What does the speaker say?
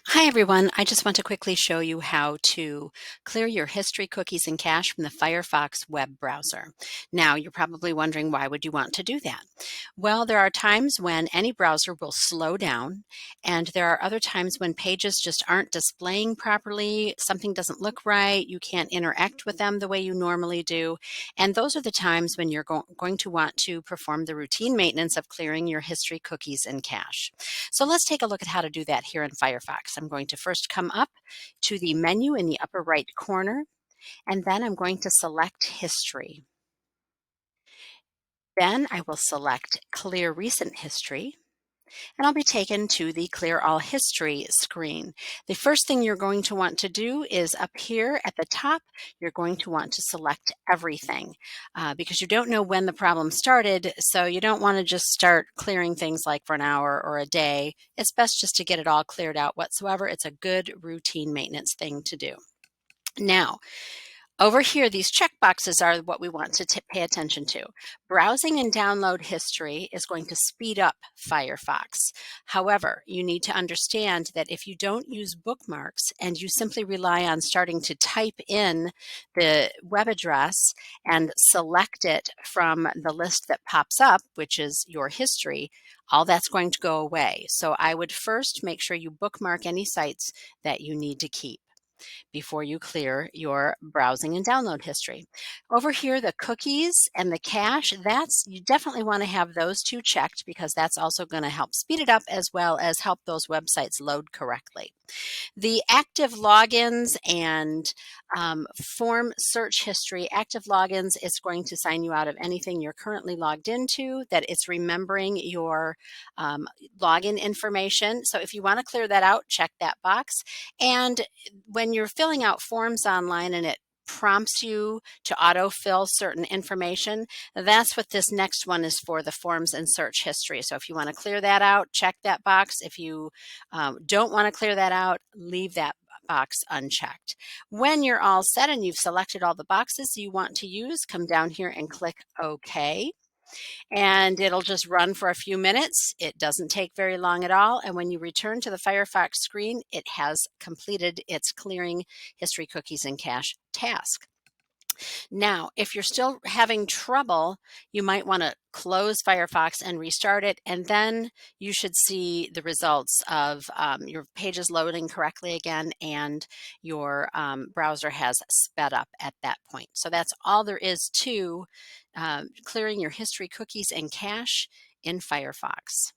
Hi everyone, I just want to quickly show you how to clear your history cookies and cache from the Firefox web browser. Now you're probably wondering, why would you want to do that? Well, there are times when any browser will slow down, and there are other times when pages just aren't displaying properly, something doesn't look right, you can't interact with them the way you normally do, and those are the times when you're going to want to perform the routine maintenance of clearing your history cookies and cache. So let's take a look at how to do that here in Firefox. I'm going to first come up to the menu in the upper right corner, and then I'm going to select History. Then I will select Clear Recent History, and I'll be taken to the Clear All History screen. The first thing you're going to want to do is up here at the top, you're going to want to select Everything because you don't know when the problem started, so you don't want to just start clearing things like for an hour or a day. It's best just to get it all cleared out whatsoever. It's a good routine maintenance thing to do. Now, over here, these check boxes are what we want to pay attention to. Browsing and download history is going to speed up Firefox. However, you need to understand that if you don't use bookmarks and you simply rely on starting to type in the web address and select it from the list that pops up, which is your history, all that's going to go away. So I would first make sure you bookmark any sites that you need to keep before you clear your browsing and download history. Over here, the cookies and the cache, you definitely want to have those two checked because that's also going to help speed it up as well as help those websites load correctly. The active logins and form search history, active logins is going to sign you out of anything you're currently logged into, that it's remembering your login information. So if you want to clear that out, check that box. And when you're filling out forms online and it prompts you to autofill certain information, that's what this next one is for, the forms and search history. So if you want to clear that out, check that box. If you don't want to clear that out, leave that box unchecked. When you're all set and you've selected all the boxes you want to use, come down here and click OK. And it'll just run for a few minutes. It doesn't take very long at all. And when you return to the Firefox screen, it has completed its clearing history cookies and cache task. Now, if you're still having trouble, you might want to close Firefox and restart it, and then you should see the results of your pages loading correctly again, and your browser has sped up at that point. So that's all there is to clearing your history cookies and cache in Firefox.